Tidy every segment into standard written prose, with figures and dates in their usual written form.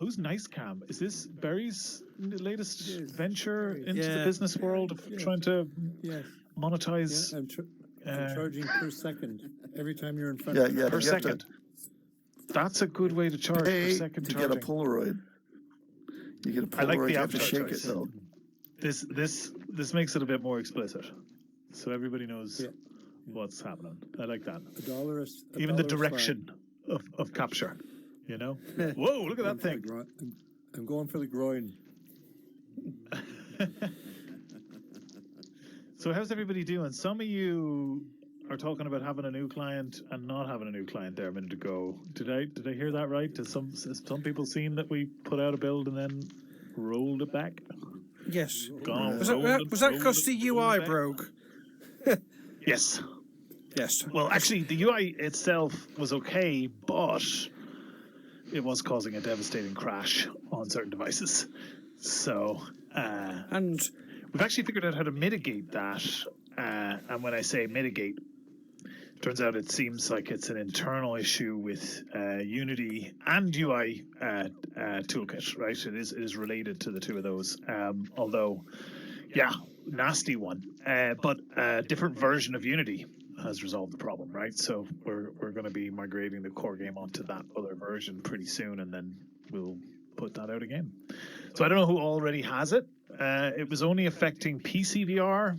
Who's Nicecam? Is this Barry's latest venture into the Yeah. business world of trying to monetize? Yeah, I'm charging per second every time you're in front of me. Yeah, Per you have to second. That's a good way to charge per pay second to charging. get a Polaroid. You get a Polaroid, I like the you have to avatar shake choice. it though. This makes it a bit more explicit, so everybody knows what's happening. I like that. Even the direction of capture, you know. Whoa! Look at that thing. I'm going for the groin. So how's everybody doing? Some of you are talking about having a new client and not having a new client there a minute ago. Did I hear that right? Has some people seen that we put out a build and then rolled it back? Yes. Was that because the UI broke? Yes. Yes. Well, actually, the UI itself was okay, but it was causing a devastating crash on certain devices. So, and we've actually figured out how to mitigate that. And when I say mitigate, turns out it seems like it's an internal issue with Unity and UI toolkit, right? It is related to the two of those. Although, yeah, nasty one. But a different version of Unity has resolved the problem, right? So we're going to be migrating the core game onto that other version pretty soon, and then we'll put that out again. So I don't know who already has it. It was only affecting PCVR.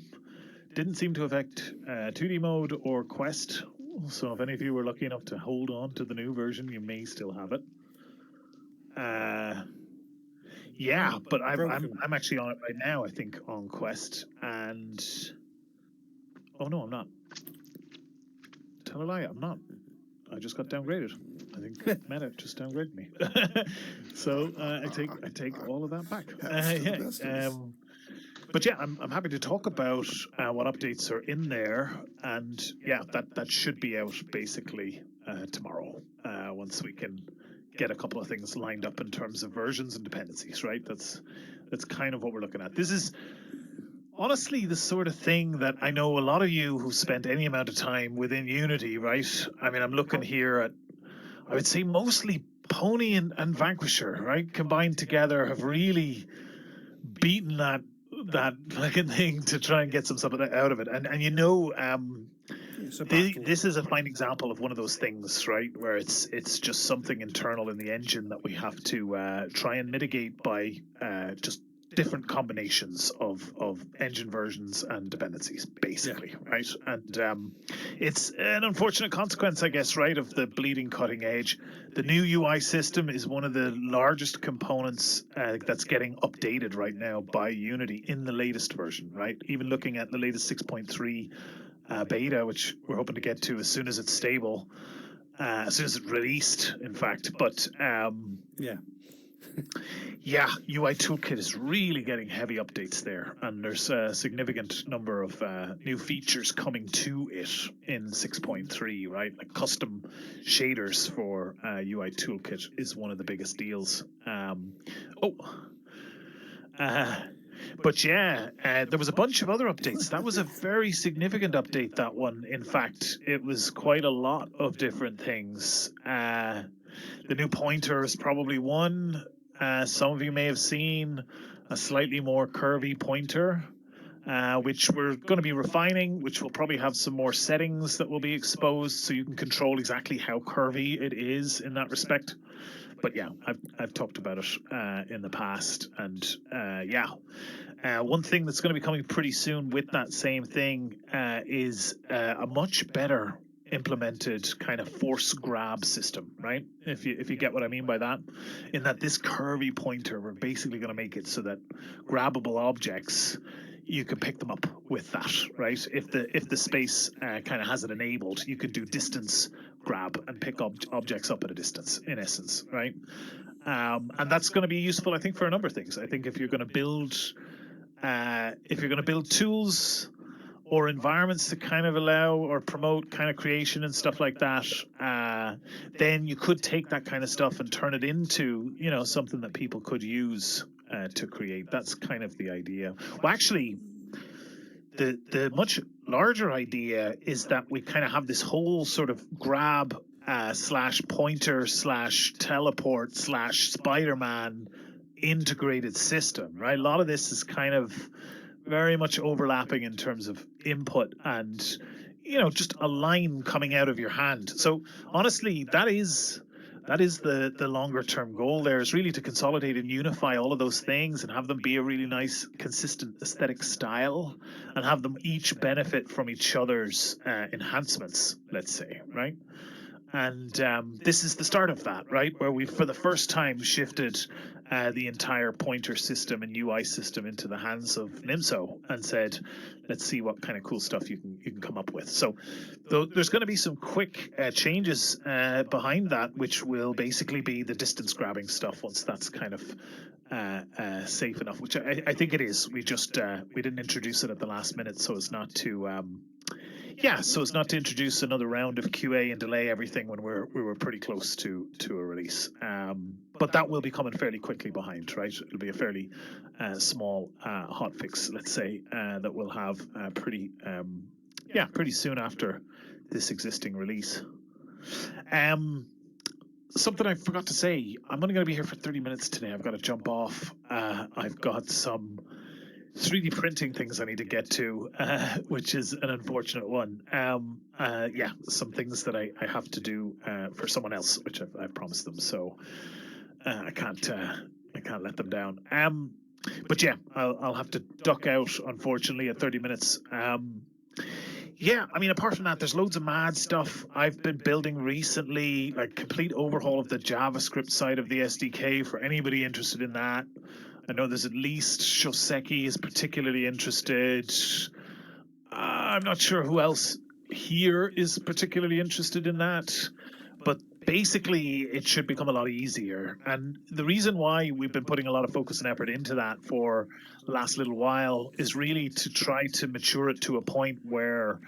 Didn't seem to affect 2D mode or Quest. So if any of you were lucky enough to hold on to the new version, you may still have it. Yeah, but I'm actually on it right now, I think, on Quest. And oh no, I'm not. Tell a lie, I'm not. I just got downgraded. I think Meta just downgraded me. So I take all of that back. But yeah, I'm happy to talk about what updates are in there, and yeah, that should be out basically tomorrow once we can get a couple of things lined up in terms of versions and dependencies. Right, that's kind of what we're looking at. This is honestly the sort of thing that I know a lot of you who spent any amount of time within Unity. Right, I mean, I'm looking here at, I would say mostly Pony and Vanquisher, right, combined together have really beaten that fucking thing to try and get some stuff out of it. And you know, this is a fine example of one of those things, right, where it's just something internal in the engine that we have to try and mitigate by just different combinations of engine versions and dependencies, basically, right? And it's an unfortunate consequence, I guess, right, of the bleeding cutting edge. The new UI system is one of the largest components that's getting updated right now by Unity in the latest version, right? Even looking at the latest 6.3 beta, which we're hoping to get to as soon as it's stable, as soon as it's released, in fact. But yeah, UI Toolkit is really getting heavy updates there, and there's a significant number of new features coming to it in 6.3, right? Like custom shaders for UI Toolkit is one of the biggest deals. But yeah, there was a bunch of other updates. That was a very significant update, that one. In fact, it was quite a lot of different things. The new pointer is probably one. Some of you may have seen a slightly more curvy pointer, which we're going to be refining, which will probably have some more settings that will be exposed so you can control exactly how curvy it is in that respect. But yeah, I've talked about it in the past, and one thing that's going to be coming pretty soon with that same thing is a much better implemented kind of force grab system, right? If you get what I mean by that, in that this curvy pointer, we're basically going to make it so that grabbable objects, you can pick them up with that, right? If the space kind of has it enabled, you can do distance grab and pick up objects up at a distance, in essence, right? And that's going to be useful, I think, for a number of things. I think if you're going to build tools or environments to kind of allow or promote kind of creation and stuff like that, then you could take that kind of stuff and turn it into, you know, something that people could use to create. That's kind of the idea. Well, actually, the much larger idea is that we kind of have this whole sort of grab slash pointer slash teleport slash Spider-Man integrated system, right? A lot of this is kind of very much overlapping in terms of input and, just a line coming out of your hand. So honestly, that is the longer term goal there, is really to consolidate and unify all of those things and have them be a really nice consistent aesthetic style and have them each benefit from each other's enhancements, let's say, right? And this is the start of that, right? Where we've, for the first time, shifted the entire pointer system and UI system into the hands of Nimso and said, let's see what kind of cool stuff you can come up with. So there's going to be some quick changes behind that, which will basically be the distance grabbing stuff once that's kind of safe enough, which I think it is. We just we didn't introduce it at the last minute so as not to so as not to introduce another round of QA and delay everything when we were pretty close to a release. But that will be coming fairly quickly behind, right? It'll be a fairly small hot fix, let's say, that we'll have pretty soon after this existing release. Something I forgot to say, I'm only going to be here for 30 minutes today. I've got to jump off. I've got some 3D printing things I need to get to, which is an unfortunate one. Some things that I have to do for someone else, which I've promised them. So I can't let them down. But yeah, I'll have to duck out, unfortunately, at 30 minutes. Apart from that, there's loads of mad stuff I've been building recently, like complete overhaul of the JavaScript side of the SDK for anybody interested in that. I know there's at least Shoseki is particularly interested. I'm not sure who else here is particularly interested in that, but basically it should become a lot easier. And the reason why we've been putting a lot of focus and effort into that for the last little while is really to try to mature it to a point where,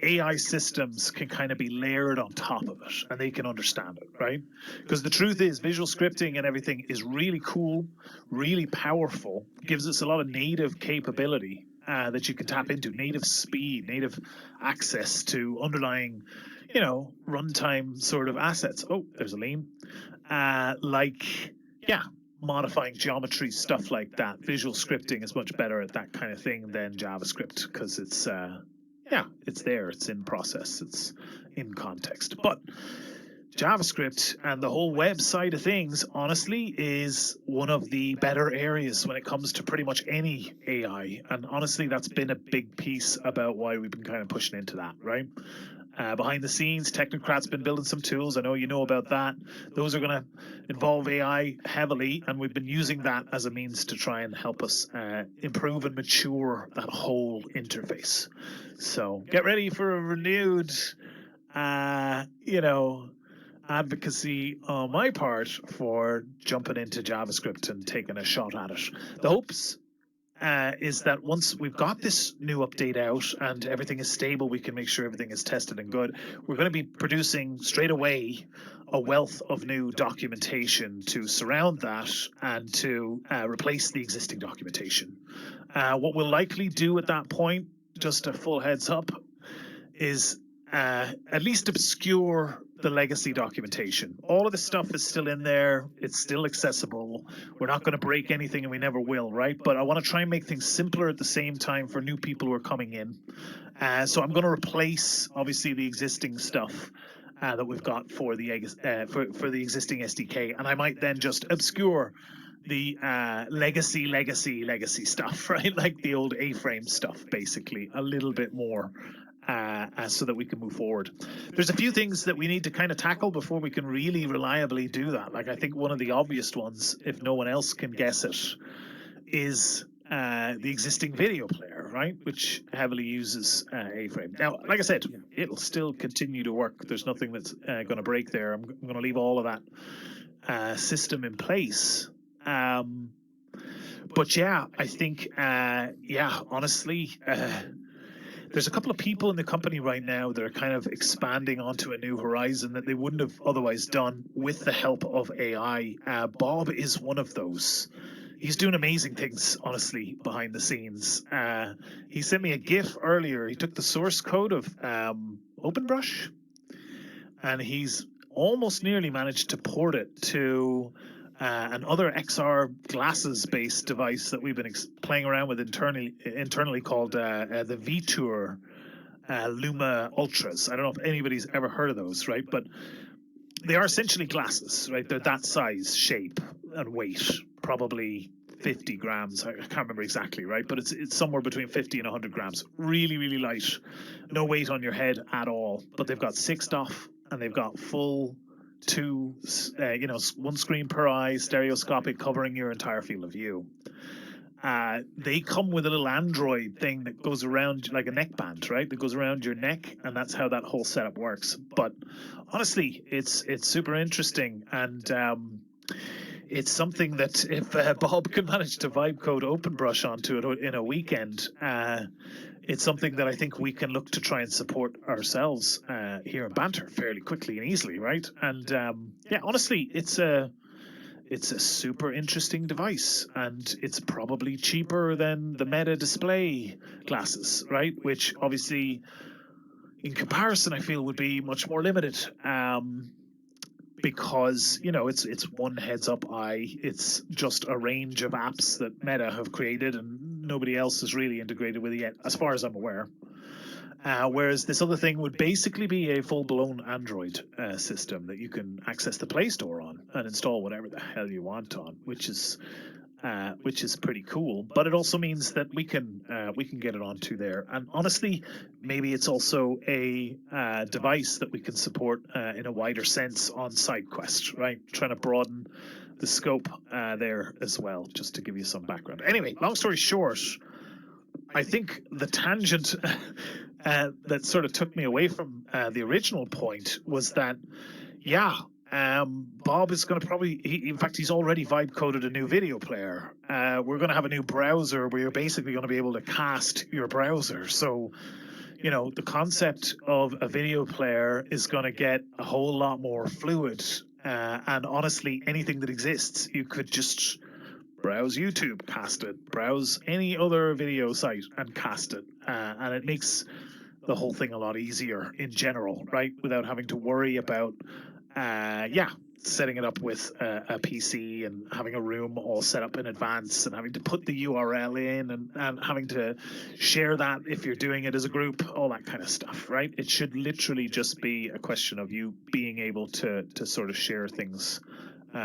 AI systems can kind of be layered on top of it and they can understand it, right? Because the truth is, visual scripting and everything is really cool, really powerful, gives us a lot of native capability that you can tap into, native speed, native access to underlying, runtime sort of assets. Oh, there's a lean. Modifying geometry, stuff like that. Visual scripting is much better at that kind of thing than JavaScript because it's there, it's in process, it's in context. But JavaScript and the whole web side of things, honestly, is one of the better areas when it comes to pretty much any AI. And honestly, that's been a big piece about why we've been kind of pushing into that, right? Behind the scenes, Technocrat's been building some tools. I know you know about that. Those are going to involve AI heavily, and we've been using that as a means to try and help us improve and mature that whole interface. So get ready for a renewed, advocacy on my part for jumping into JavaScript and taking a shot at it. The hopes is that once we've got this new update out and everything is stable, we can make sure everything is tested and good. We're going to be producing straight away a wealth of new documentation to surround that and to replace the existing documentation. What we'll likely do at that point, just a full heads up, is at least obscure the legacy documentation. All of the stuff is still in there. It's still accessible. We're not going to break anything and we never will, right? But I want to try and make things simpler at the same time for new people who are coming in. So I'm going to replace, obviously, the existing stuff that we've got for the existing SDK. And I might then just obscure the legacy stuff, right? Like the old A-frame stuff, basically, a little bit more. So that we can move forward. There's a few things that we need to kind of tackle before we can really reliably do that. Like I think one of the obvious ones, if no one else can guess it, is the existing video player, right? Which heavily uses A-frame. Now, like I said, it'll still continue to work. There's nothing that's going to break there. I'm going to leave all of that system in place. But yeah, I think, honestly, there's a couple of people in the company right now that are kind of expanding onto a new horizon that they wouldn't have otherwise done with the help of AI. Bob is one of those. He's doing amazing things, honestly, behind the scenes. He sent me a GIF earlier. He took the source code of OpenBrush and he's almost nearly managed to port it to another XR glasses-based device that we've been playing around with internally called the V-Tour Luma Ultras. I don't know if anybody's ever heard of those, right? But they are essentially glasses, right? They're that size, shape, and weight, probably 50 grams. I can't remember exactly, right? But it's somewhere between 50 and 100 grams. Really, really light. No weight on your head at all. But they've got 6 DoF, and they've got full one screen per eye, stereoscopic, covering your entire field of view. They come with a little Android thing that goes around like a neckband, right? That goes around your neck, and that's how that whole setup works. But honestly, it's super interesting, and it's something that if Bob can manage to vibe code OpenBrush onto it in a weekend, it's something that I think we can look to try and support ourselves here in Banter fairly quickly and easily, right? And yeah, honestly, it's a super interesting device, and it's probably cheaper than the Meta display glasses, right? Which obviously, in comparison, I feel would be much more limited. Because it's one heads-up eye. It's just a range of apps that Meta have created, and nobody else is really integrated with it yet, as far as I'm aware. Whereas this other thing would basically be a full-blown Android system that you can access the Play Store on and install whatever the hell you want on, which is pretty cool. But it also means that we can get it onto there. And honestly, maybe it's also a device that we can support in a wider sense on SideQuest, right? Trying to broaden the scope there as well, just to give you some background. Anyway, long story short, I think the tangent that sort of took me away from the original point was that, yeah, Bob is going to probably, in fact, he's already vibe coded a new video player. We're going to have a new browser where you're basically going to be able to cast your browser. So, the concept of a video player is going to get a whole lot more fluid. And honestly, anything that exists, you could just browse YouTube, cast it, browse any other video site and cast it. And it makes the whole thing a lot easier in general, right? Without having to worry about, setting it up with a PC and having a room all set up in advance and having to put the URL in and having to share that if you're doing it as a group, all that kind of stuff, right? It should literally just be a question of you being able to sort of share things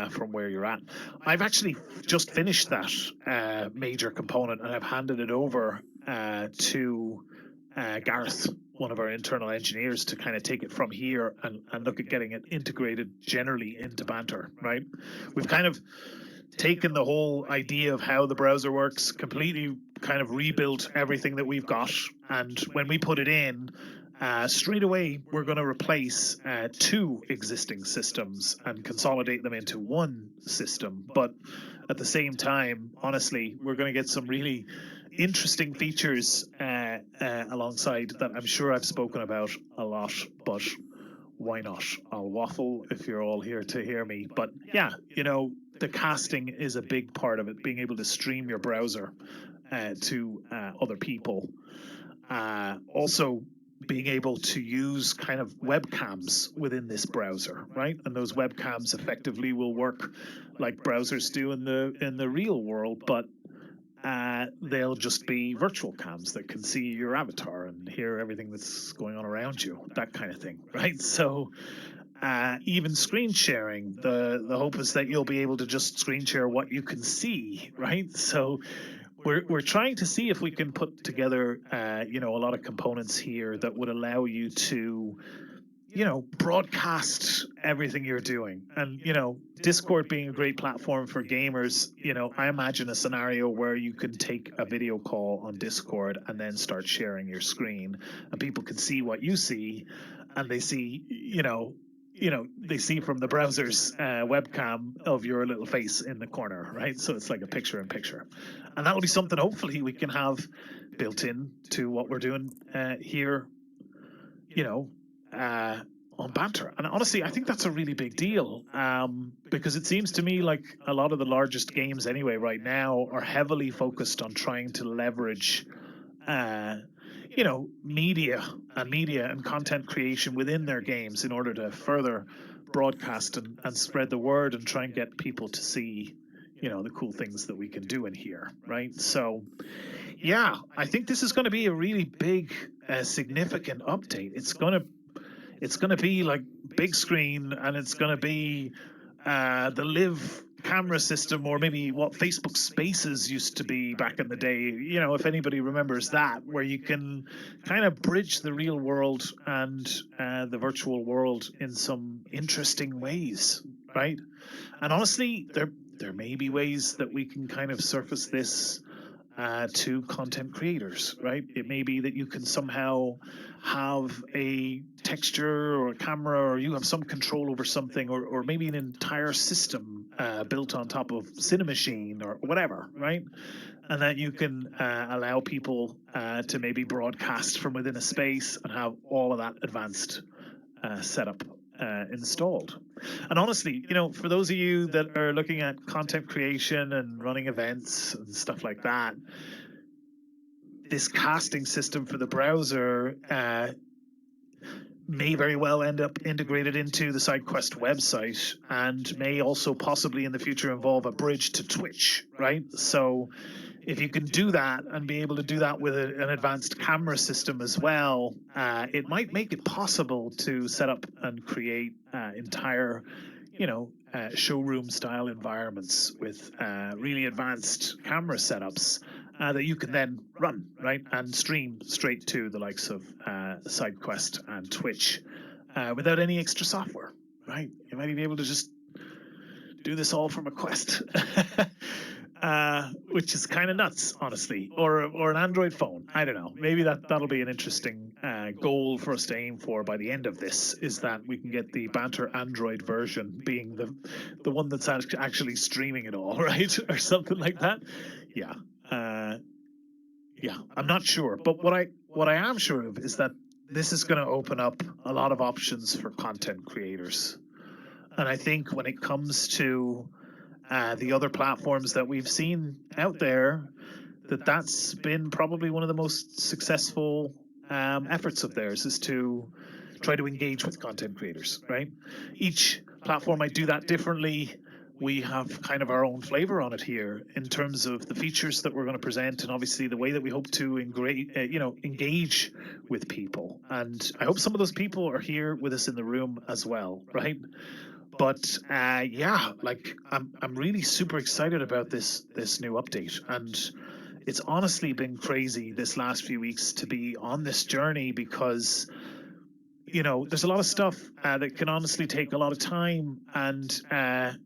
from where you're at. I've actually just finished that major component, and I've handed it over to Gareth, one of our internal engineers, to kind of take it from here and look at getting it integrated generally into Banter, right? We've kind of taken the whole idea of how the browser works, completely kind of rebuilt everything that we've got, and when we put it in, straight away, we're going to replace 2 existing systems and consolidate them into one system. But at the same time, honestly, we're going to get some really interesting features alongside that I'm sure I've spoken about a lot, but why not? I'll waffle if you're all here to hear me. But yeah, the casting is a big part of it, being able to stream your browser to other people. Also, being able to use kind of webcams within this browser, right? And those webcams effectively will work like browsers do in the real world, but they'll just be virtual cams that can see your avatar and hear everything that's going on around you, that kind of thing, right? So even screen sharing, the hope is that you'll be able to just screen share what you can see, right? So we're trying to see if we can put together, a lot of components here that would allow you to, broadcast everything you're doing. And, Discord being a great platform for gamers, I imagine a scenario where you can take a video call on Discord and then start sharing your screen, and people can see what you see, and they see, they see from the browser's webcam of your little face in the corner, right? So it's like a picture in picture. And that'll be something hopefully we can have built in to what we're doing here, on Banter. And honestly, I think that's a really big deal, because it seems to me like a lot of the largest games anyway right now are heavily focused on trying to leverage media and content creation within their games in order to further broadcast and spread the word and try and get people to see, the cool things that we can do in here, right? So, yeah, I think this is going to be a really big, significant update. It's going to be like big screen, and it's going to be the live camera system, or maybe what Facebook Spaces used to be back in the day. If anybody remembers that, where you can kind of bridge the real world and the virtual world in some interesting ways, right? And honestly, there may be ways that we can kind of surface this to content creators, right? It may be that you can somehow have a texture or a camera, or you have some control over something, or maybe an entire system built on top of Cinemachine or whatever, right? And that you can allow people to maybe broadcast from within a space and have all of that advanced setup installed. And honestly, for those of you that are looking at content creation and running events and stuff like that, this casting system for the browser may very well end up integrated into the SideQuest website, and may also possibly in the future involve a bridge to Twitch, right? So if you can do that and be able to do that with an advanced camera system as well, it might make it possible to set up and create entire, showroom style environments with really advanced camera setups that you can then run, right, and stream straight to the likes of SideQuest and Twitch without any extra software, right? You might be able to just do this all from a Quest. Which is kind of nuts, honestly, or an Android phone. I don't know. Maybe that'll be an interesting goal for us to aim for by the end of this. Is that we can get the Banter Android version being the one that's actually streaming it all, right, or something like that. Yeah, yeah. I'm not sure, but what I am sure of is that this is going to open up a lot of options for content creators, and I think when it comes to the other platforms that we've seen out there, that's been probably one of the most successful efforts of theirs, is to try to engage with content creators, right? Each platform might do that differently. We have kind of our own flavor on it here in terms of the features that we're going to present, and obviously the way that we hope to engage with people. And I hope some of those people are here with us in the room as well, right? But yeah, like I'm really super excited about this new update, and it's honestly been crazy this last few weeks to be on this journey, because there's a lot of stuff that can honestly take a lot of time, and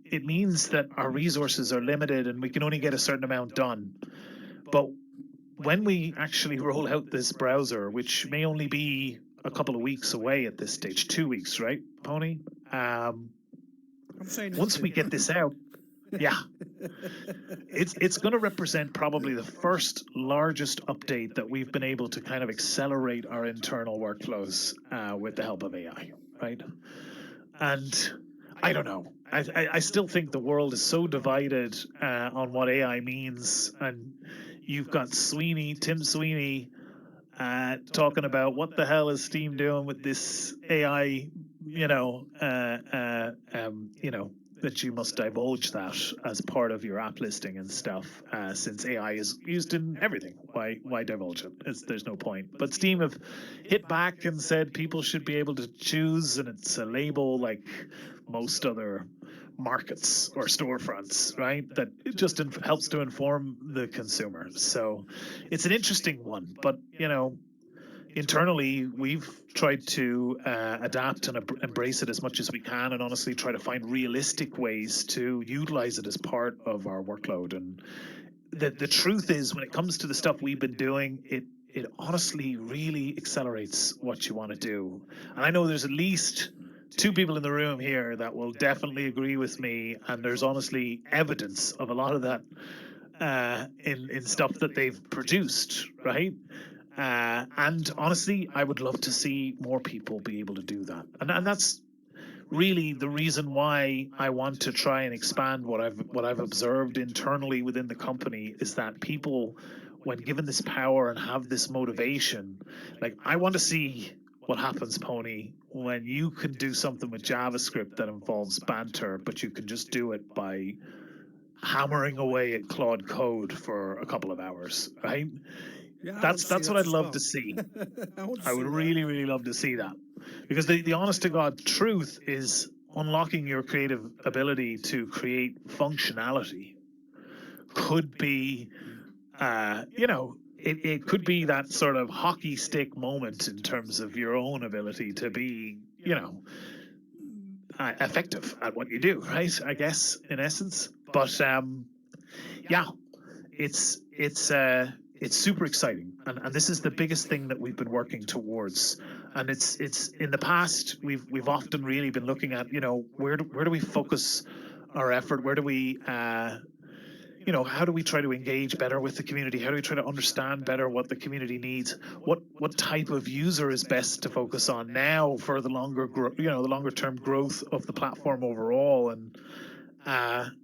it means that our resources are limited and we can only get a certain amount done. But when we actually roll out this browser, which may only be a couple of weeks away at this stage, 2 weeks, right, Pony? I'm saying Once we get this out, yeah, it's going to represent probably the first largest update that we've been able to kind of accelerate our internal workflows with the help of AI, right? And I don't know. I still think the world is so divided on what AI means, and you've got Tim Sweeney, talking about what the hell is Steam doing with this AI, that you must divulge that as part of your app listing and stuff, since AI is used in everything. Why divulge it? There's no point. But Steam have hit back and said people should be able to choose, and it's a label like most other markets or storefronts, right? That it just helps to inform the consumer. So it's an interesting one, but internally we've tried to adapt and embrace it as much as we can, and honestly try to find realistic ways to utilize it as part of our workload. And the truth is, when it comes to the stuff we've been doing, it honestly really accelerates what you want to do. And I know there's at least two people in the room here that will definitely agree with me, and there's honestly evidence of a lot of that in stuff that they've produced, right? And honestly, I would love to see more people be able to do that, and that's really the reason why I want to try and expand what I've observed internally within the company, is that people when given this power and have this motivation, like I want to see what happens, Pony, when you can do something with JavaScript that involves banter, but you can just do it by hammering away at Claude code for a couple of hours, right? Yeah, That's what I'd love to see. I would really, really love to see that. Because the honest to God truth is unlocking your creative ability to create functionality could be, it could be that sort of hockey stick moment in terms of your own ability to be, effective at what you do, right? I guess, in essence. But yeah, it's super exciting, and this is the biggest thing that we've been working towards. And it's in the past we've often really been looking at, where do we focus our effort, where do we how do we try to engage better with the community, how do we try to understand better what the community needs, what type of user is best to focus on now for the longer term growth of the platform overall. And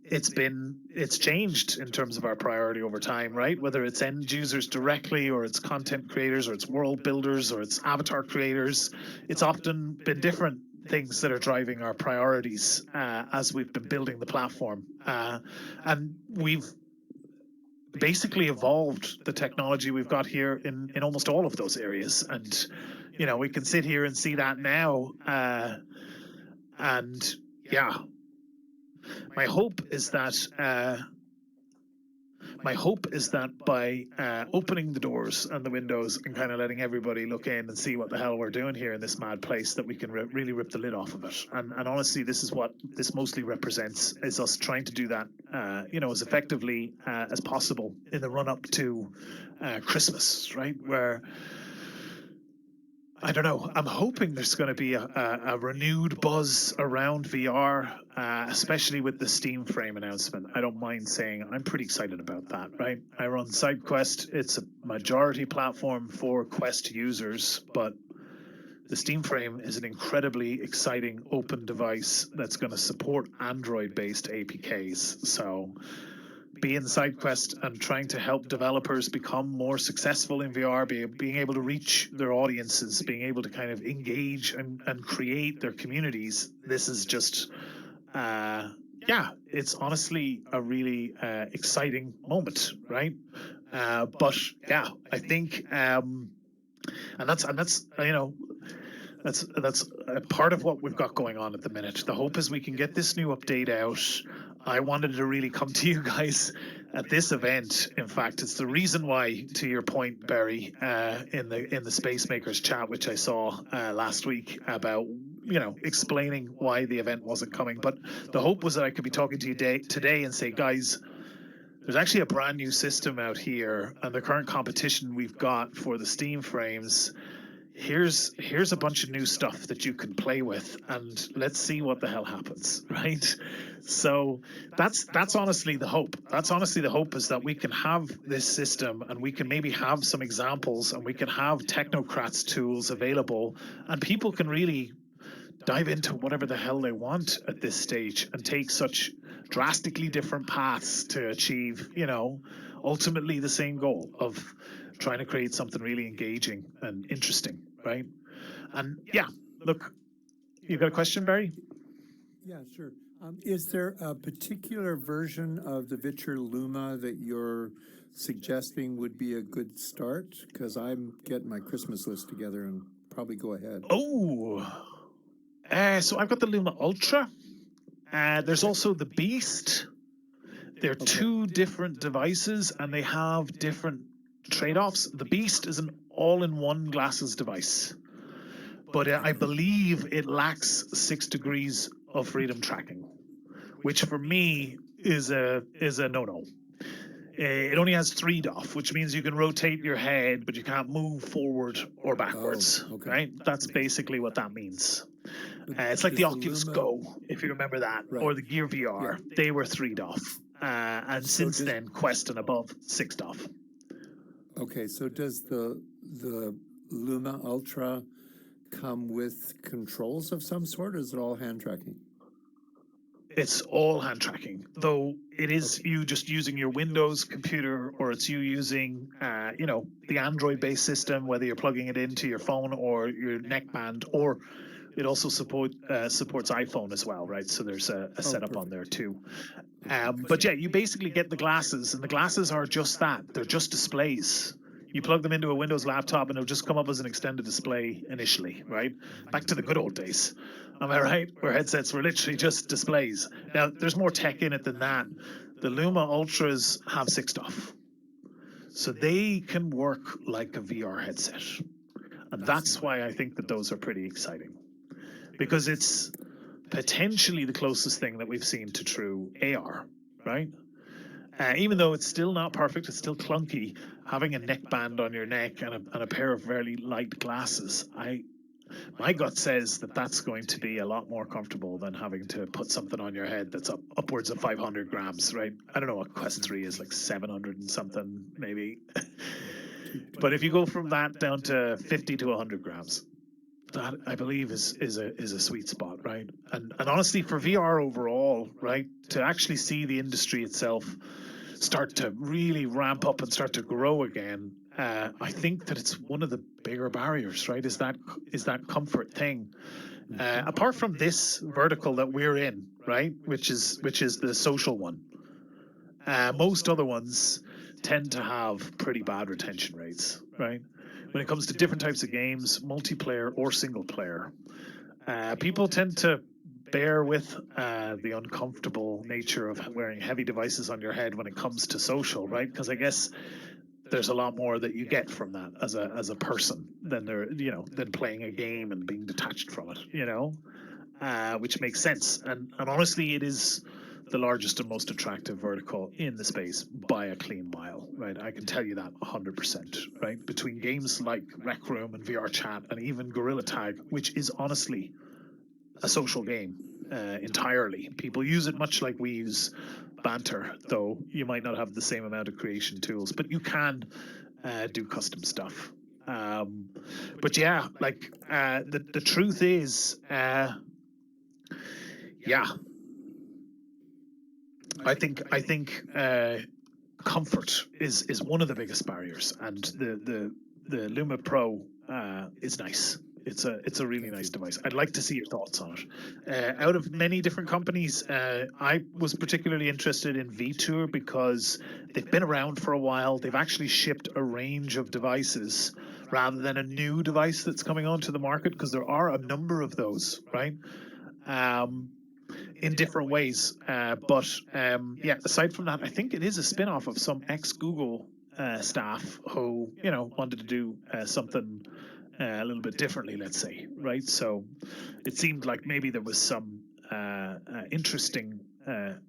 it's changed in terms of our priority over time, right? Whether it's end users directly, or it's content creators, or it's world builders, or it's avatar creators, it's often been different things that are driving our priorities as we've been building the platform. And we've basically evolved the technology we've got here in almost all of those areas. And, we can sit here and see that now. And yeah, my hope is that by opening the doors and the windows and kind of letting everybody look in and see what the hell we're doing here in this mad place, that we can really rip the lid off of it. And honestly, this is what this mostly represents, is us trying to do that, as effectively as possible in the run up to Christmas, right? Where, I don't know, I'm hoping there's going to be a renewed buzz around VR, especially with the Steam Frame announcement. I don't mind saying I'm pretty excited about that, right? I run SideQuest. It's a majority platform for Quest users, but the Steam Frame is an incredibly exciting open device that's going to support Android-based APKs. So being SideQuest and trying to help developers become more successful in VR, being able to reach their audiences, being able to kind of engage and create their communities. This is just, it's honestly a really exciting moment, right? But yeah, I think, and that's that's a part of what we've got going on at the minute. The hope is we can get this new update out. I wanted to really come to you guys at this event. In fact, it's the reason why, to your point, Barry, in the Space Makers chat, which I saw last week, about explaining why the event wasn't coming. But the hope was that I could be talking to you today and say, guys, there's actually a brand new system out here, and the current competition we've got for the Steam frames, here's a bunch of new stuff that you can play with, and let's see what the hell happens, right? So that's honestly the hope. That's honestly the hope, is that we can have this system, and we can maybe have some examples, and we can have Technocrats tools available, and people can really dive into whatever the hell they want at this stage and take such drastically different paths to achieve, ultimately the same goal of trying to create something really engaging and interesting, right? And yeah, look, you got a question, Barry? Yeah, sure. Is there a particular version of the Vitcher Luma that you're suggesting would be a good start? Because I'm getting my Christmas list together and probably go ahead. Oh, so I've got the Luma Ultra. There's also the Beast. They're two different devices, and they have different trade-offs. The Beast is an all-in-one glasses device, but I believe it lacks 6 degrees of freedom tracking, which for me is a no-no. It only has 3 DOF, which means you can rotate your head, but you can't move forward or backwards. okay. Right? That's basically what that means. It's like the Oculus Go, if you remember that, or the Gear VR. Yeah. They were 3 DOF. And so since then, Quest and above, 6 DOF. Okay, so does the Luma Ultra come with controls of some sort, or is it all hand tracking? It's all hand tracking, though it is you just using your Windows computer, or it's you using, the Android-based system, whether you're plugging it into your phone or your neckband, or it also supports iPhone as well, right? So there's a setup on there too. But yeah, you basically get the glasses, and the glasses are just that. They're just displays. You plug them into a Windows laptop, and it'll just come up as an extended display initially, right? Back to the good old days. Am I right? Where headsets were literally just displays. Now, there's more tech in it than that. The Luma Ultras have SIG stuff. So they can work like a VR headset. And that's why I think that those are pretty exciting. Because it's potentially the closest thing that we've seen to true AR, right? Even though it's still not perfect, it's still clunky. Having a neckband on your neck and a pair of very light glasses, my gut says that that's going to be a lot more comfortable than having to put something on your head that's upwards of 500 grams, right? I don't know what Quest 3 is, like 700 and something, maybe. But if you go from that down to 50 to 100 grams, that I believe is a sweet spot, right? And honestly, for VR overall, right, to actually see the industry itself start to really ramp up and start to grow again, I think that it's one of the bigger barriers, right? Is that comfort thing. Apart from this vertical that we're in, right, which is the social one, most other ones tend to have pretty bad retention rates, right? When it comes to different types of games, multiplayer or single player, people tend to bear with the uncomfortable nature of wearing heavy devices on your head when it comes to social, right? Because I guess there's a lot more that you get from that as a person than playing a game and being detached from it, which makes sense. And honestly, it is the largest and most attractive vertical in the space by a clean mile, right? I can tell you that 100%, right? Between games like Rec Room and VR Chat and even Gorilla Tag, which is honestly a social game entirely. People use it much like we use Banter, though you might not have the same amount of creation tools, but you can do custom stuff. But yeah, like the truth is, yeah, I think comfort is one of the biggest barriers, and the Luma Pro is nice. It's a really nice device. I'd like to see your thoughts on it. Out of many different companies, I was particularly interested in Vtour because they've been around for a while. They've actually shipped a range of devices rather than a new device that's coming onto the market, because there are a number of those, right? Um, in different ways. But aside from that, I think it is a spin off of some ex Google staff who, wanted to do something a little bit differently, let's say, right? So it seemed like maybe there was some interesting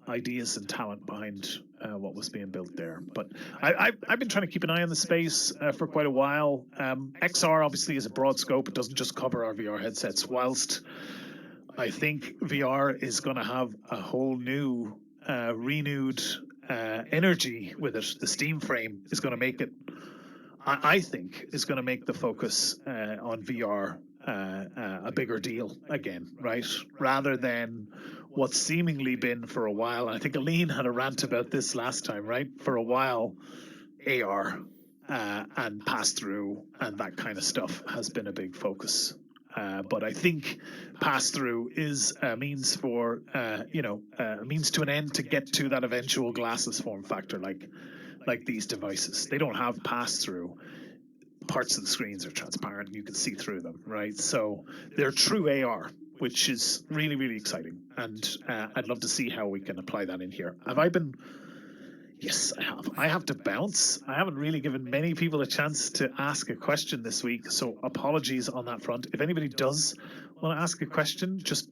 ideas and talent behind what was being built there. But I've been trying to keep an eye on the space for quite a while. XR obviously is a broad scope. It doesn't just cover our VR headsets, whilst I think VR is going to have a whole new, renewed energy with it. The Steam frame is going to make it, I think, is going to make the focus on VR a bigger deal again, right? Rather than what's seemingly been for a while. And I think Aline had a rant about this last time, right? For a while, AR and pass through and that kind of stuff has been a big focus. But I think pass through is a means for, a means to an end to get to that eventual glasses form factor, like these devices. They don't have pass through. Parts of the screens are transparent and you can see through them, right? So they're true AR, which is really, really exciting. And I'd love to see how we can apply that in here. Have I been Yes, I have. I have to bounce. I haven't really given many people a chance to ask a question this week, so apologies on that front. If anybody does want to ask a question, just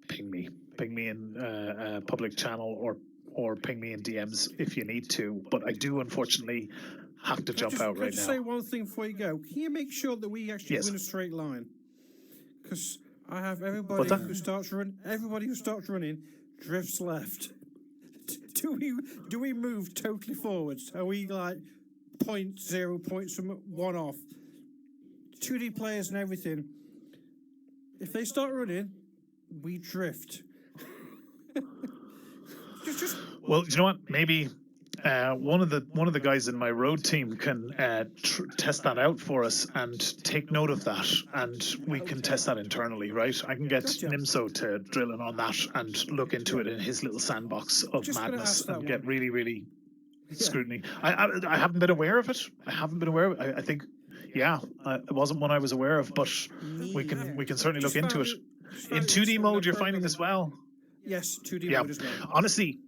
ping me in a public channel, or ping me in DMs if you need to. But I do unfortunately have to jump out Can I right just now. say one thing before you go? Can you make sure that we actually Yes. go in a straight line? Because I have What's that? everybody who starts running drifts left. Do we move totally forwards? Are we like 0.0 points from one off? 2D players and everything. If they start running, we drift. Just Well, you know what? Maybe one of the guys in my road team can test that out for us and take note of that, and we can test that internally, right? I can get Gotcha. Nimso to drill in on that and look into it in his little sandbox of Just gonna madness ask that and get one. really, really Yeah. scrutiny. I haven't been aware of it. I haven't been aware of it. I think, yeah, it wasn't one I was aware of, but we can certainly look into it. In 2D mode, you're finding as well. Yes, 2D Yeah, mode as well. honestly,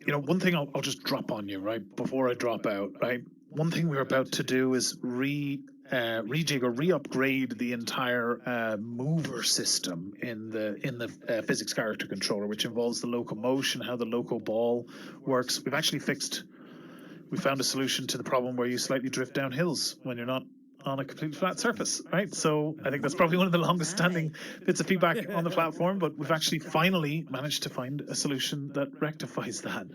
one thing I'll just drop on you right before I drop out. Right, one thing we're about to do is rejig or re-upgrade the entire mover system in the physics character controller, which involves the locomotion, how the loco ball works. We found a solution to the problem where you slightly drift down hills when you're not on a completely flat surface, right? So I think that's probably one of the longest standing bits of feedback on the platform, but we've actually finally managed to find a solution that rectifies that.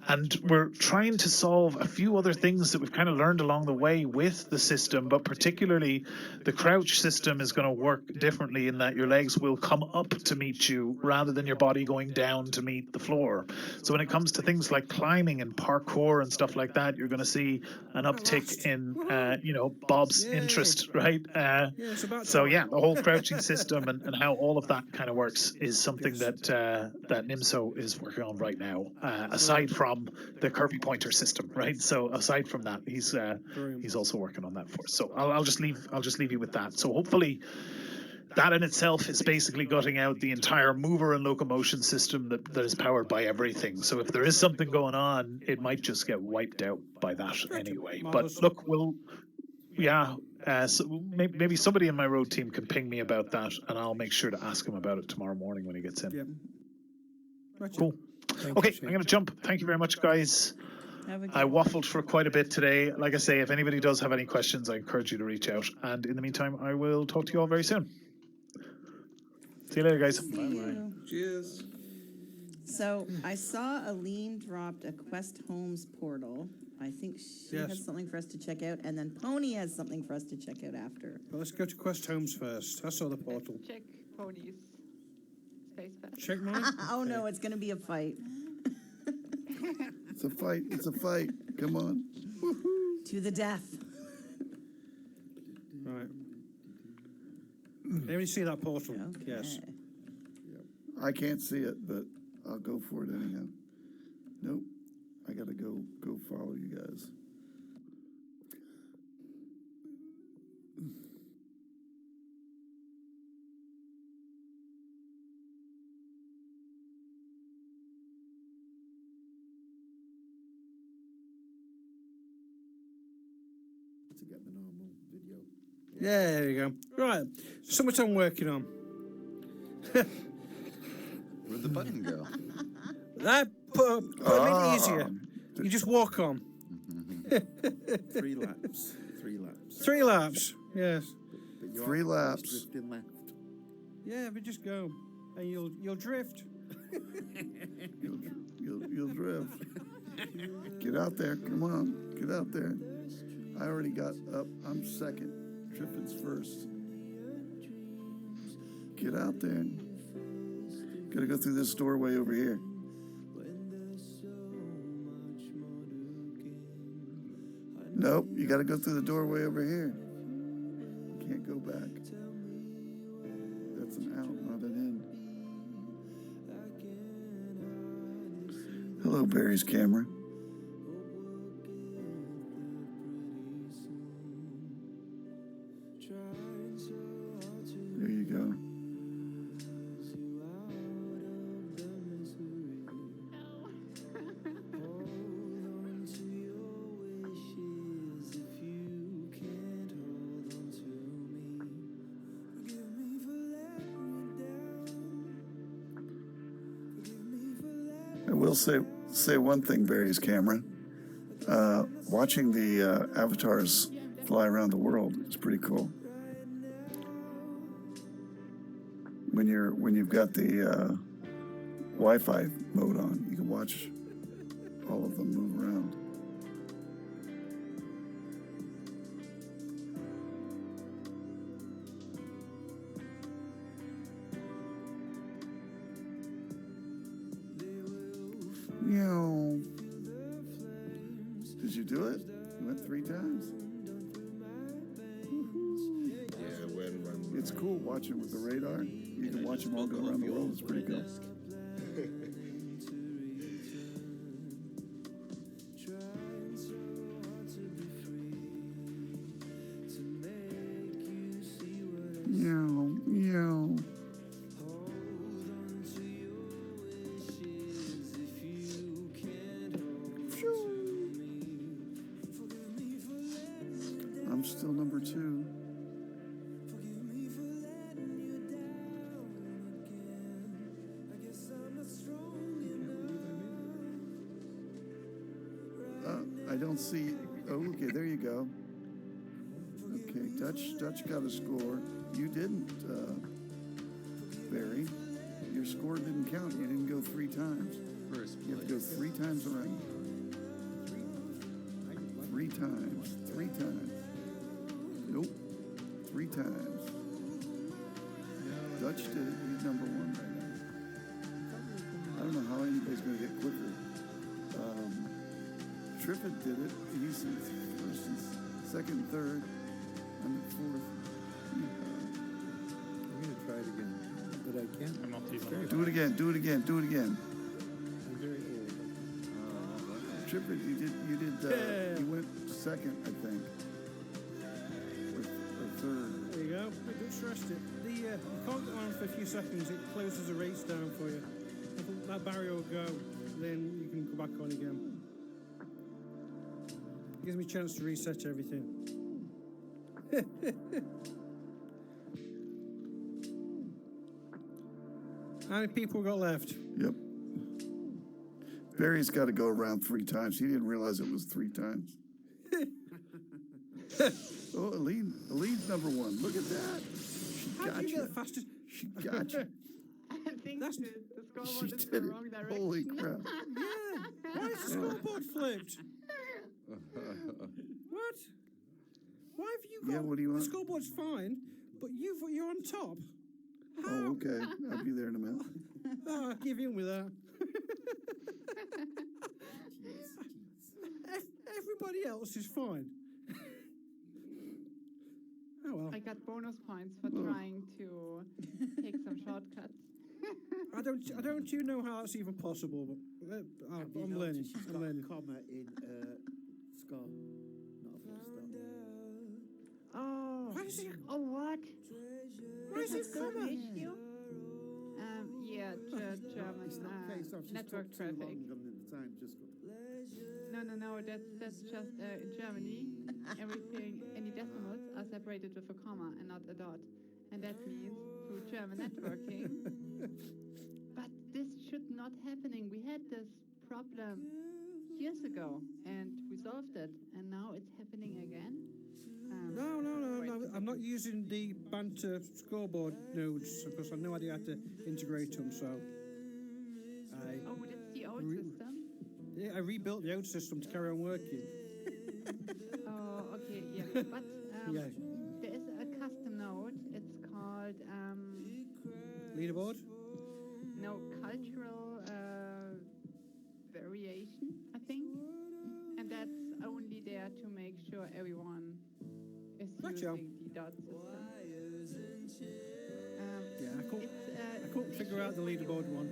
And we're trying to solve a few other things that we've kind of learned along the way with the system, but particularly the crouch system is going to work differently in that your legs will come up to meet you rather than your body going down to meet the floor. So when it comes to things like climbing and parkour and stuff like that, you're going to see an uptick in, Bob's interest, right? It's about So time. yeah, the whole crouching system and how all of that kind of works is something that Nimso is working on right now. Aside from the curvy pointer system, right? So aside from that, he's also working on that for us. So I'll just leave you with that. So hopefully that in itself is basically gutting out the entire mover and locomotion system that is powered by everything. So if there is something going on, it might just get wiped out by that anyway. But look, so maybe somebody in my road team can ping me about that, and I'll make sure to ask him about it tomorrow morning when he gets in. Yep. Gotcha. Cool. Okay, I'm going to jump. Thank you very much, guys. Have a good I one. waffled for quite a bit today. Like I say, if anybody does have any questions, I encourage you to reach out. And in the meantime, I will talk to you all very soon. See you later, guys. See you. Cheers. So I saw Aline dropped a Quest Homes portal. I think she Yes. has something for us to check out, and then Pony has something for us to check out after. Well, let's go to Quest Homes first. I saw the portal. Check Pony's space pass. Check mine. Oh no, it's going to be a fight. It's a fight. It's a fight. Come on. To the death. Right. Anybody see that portal? Okay. Yes. I can't see it, but I'll go for it anyhow. Nope. I gotta go follow you guys. To get the normal video. Yeah, there you go. Right. So much I'm working on. Where'd the button go? That put it easier. You just walk on. 3 laps. 3 laps. 3 laps. Yes. But you 3 are laps. drifting left. Yeah, but just go, and you'll drift. You'll drift. Get out there. Come on. Get out there. I already got up. I'm second. Triffin's first. Get out there. Gotta go through this doorway over here. Nope, you gotta go through the doorway over here. You can't go back. That's an out, not an in. Hello, Barry's camera. There you go. I will say one thing, Barry's camera. Watching the avatars fly around the world is pretty cool. When you've got the Wi-Fi mode on, you can watch all of them move around. Did you do it? You went 3 times. Yeah, when run. It's cool watching with the radar. You can watch them all go around the world. It's pretty cool. Meow, meow. I'm still number 2. I don't see. Oh, okay, there you go. Okay, Dutch got a score. You didn't, Barry. Your score didn't count. You didn't go 3 times. First You have to go 3 times around. 3 times. 3 times. Nope. 3 times. Dutch did it. He's number 1 right now. I don't know how anybody's going to get quicker. Triffid did it. He's in first, and second, third. I'm at 4th. I'm going to try it again, but I can't. I'm not even. Do it again. Do it again. Do it again. I'm very old. Triffid, you went second, I think, or third. There you go. Don't stress it. You can't get on for a few seconds. It closes the race down for you. If that barrier will go, then you can go back on again. Gives me a chance to reset everything. How many people got left? Yep. Barry's got to go around 3 times. He didn't realize it was 3 times. Oh, Eileen's number 1. Look at that. She How got did you you. get the fastest? She got you. I think That's- the She scoreboard is did the it. wrong direction. Holy crap. Yeah. Why is the scoreboard flipped? What? Why have you got? Yeah, what do you want? The scoreboard's fine, but you're on top. How? Oh, okay. I'll be there in a minute. Oh, give in with that. Everybody else is fine. Oh well. I got bonus points for trying to take some shortcuts. I don't you know how that's even possible, but I'm learning. She's I'm got learning. a comma in Scar, not a full stop. Oh. Why is it? Oh, what? Why is it Is this an comma? issue? Yeah, German It's not okay, so if she's network talked too traffic. long on the time, just go. No, that's just in Germany. Everything, any decimals are separated with a comma and not a dot. And that means through German networking. But this should not happening. We had this problem years ago and we solved it. And now it's happening again. No. I'm not using the Banter scoreboard nodes because I have no idea how to integrate them. So Oh, that's the old system. I rebuilt the old system to carry on working. Oh, okay, yeah. But Yeah. there is a custom node. It's called Leaderboard. no cultural variation, I think, and that's only there to make sure everyone is Gotcha. using the dot system. Yeah, I couldn't, It's, I couldn't figure out the leaderboard one.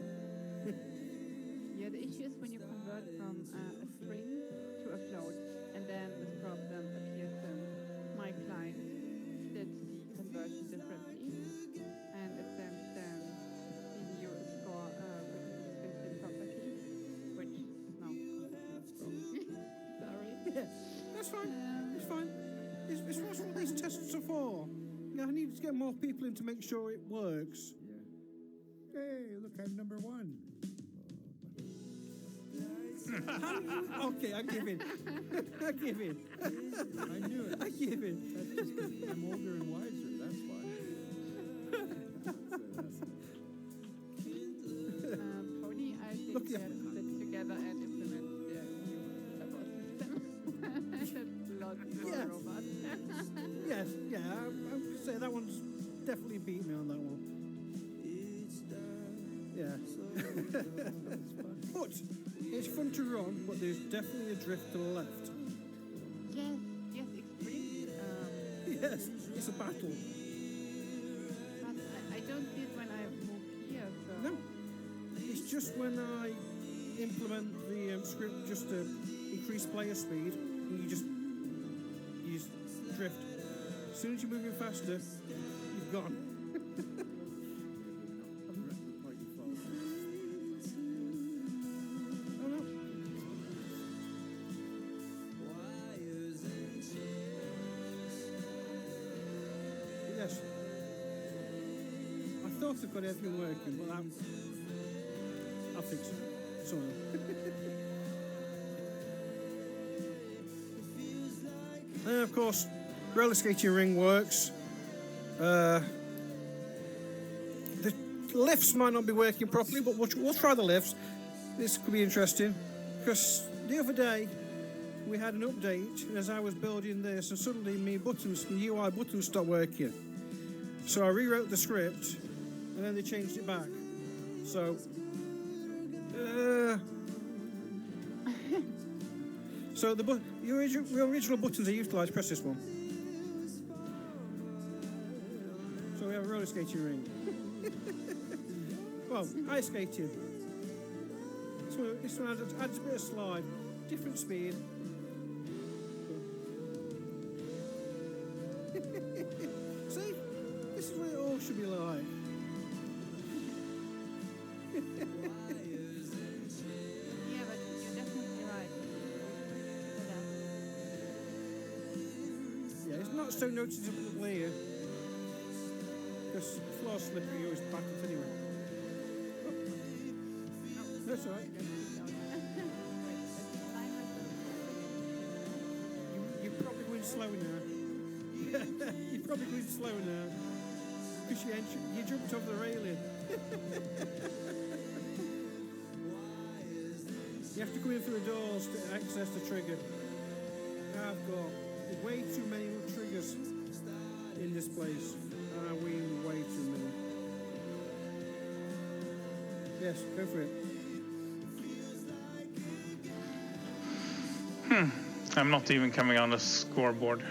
yeah, the issue is when you convert from a string to a float, and then this problem appears in my client did the conversion differently, and it sends then the new score with the property, which is now completely wrong. Sorry. Yeah, that's fine. It's fine. It's what these tests are for. Yeah, I need to get more people in to make sure it works. Yeah. Hey, look, I'm number 1. Okay, I give in. I give in. I knew it. I give in. That's just 'cause I'm older and wiser, that's why. Tony, I think Look, we yeah. have to sit together and implement the new support system. That's a lot more Yeah. robust. Yes, yeah, I would say that one's definitely beat me on that one. Yeah. But it's fun to run, but there's definitely a drift to the left. Yes, it's a battle. But I don't see it when I move here, so... No, it's just when I implement the script just to increase player speed, and you just drift. As soon as you're moving faster, you've gone. Oh no. Yes. I thought I'd got everything working, but I'll fix it. Sorry. And of course, roller skating ring works. The lifts might not be working properly, but we'll try the lifts. This could be interesting because the other day we had an update as I was building this, and suddenly my UI buttons stopped working. So I rewrote the script, and then they changed it back. So, so the original buttons I utilised. Press this one. So we have a roller skating ring. Well, ice skating. This one adds a bit of slide, different speed. See, this is what it all should be like. Yeah, but you're definitely right. Yeah, it's not so noticeable here. Because floor slippery, you always back it anyway. Oh. That's all right. You're probably going slow now. You're probably going slow now. Because you jumped over the railing. You have to go in through the doors to access the trigger. I've got way too many triggers in this place. Way too many. Yes, go for it. I'm not even coming on the scoreboard.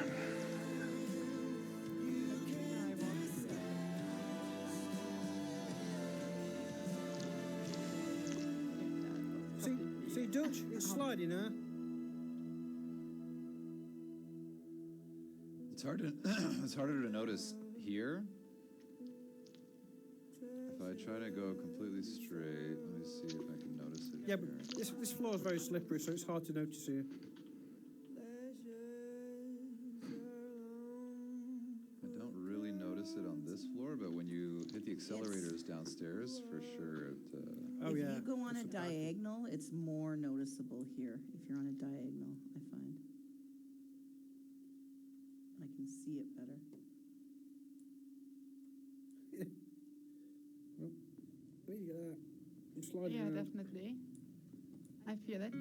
See, Dutch, it's sliding, huh? It's harder to notice here. If I try to go completely straight, let me see if I can notice it. Yeah, here. but this floor is very slippery, so it's hard to notice here. I don't really notice it on this floor, but when you hit the accelerators downstairs, for sure. Oh, If yeah. you go on a It's a bad thing. diagonal, it's more noticeable here. If you're on a diagonal, I find. I can see it better. There you go. I'm sliding Yeah, around. definitely. I feel it.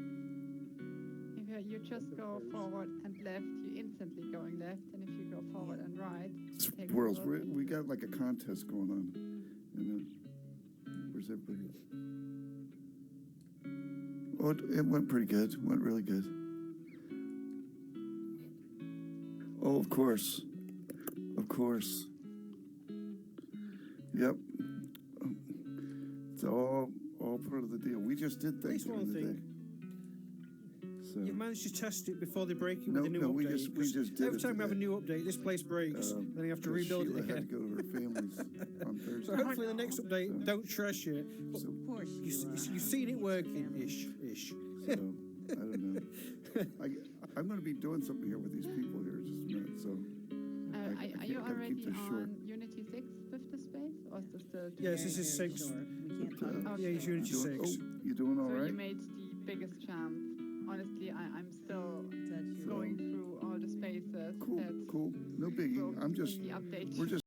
If you just go forward and left, you're instantly going left, and if you go forward and right, it takes Squirrels, a little bit. we got like a contest going on. And then, where's everybody? Oh, it went pretty good. It went really good. Oh, of course. Of course. Yep. It's all part of the deal. We just did At least one Thanksgiving thing. today. So, You managed to test it before they break it with the new no, update. we just 'cause did every it time we have a today. new update, this place breaks. Then you have to rebuild Sheila it again. had to go to her family's on Thursday. So hopefully the next update don't trash it. But So, Poor Sheila. you've seen it working, ish. so I don't know. I'm going to be doing something here with these people here in just a minute. So Are you gotta keep already this short. on Unity 6 with the space, or is this still? Yes, this is Very 6. short. We can't talk about Yeah, it's Unity doing, 6. you doing all So right? you made the biggest jump. Honestly, I'm still that. going through all the spaces Cool, that cool. No biggie. broke I'm in just, the update. we're just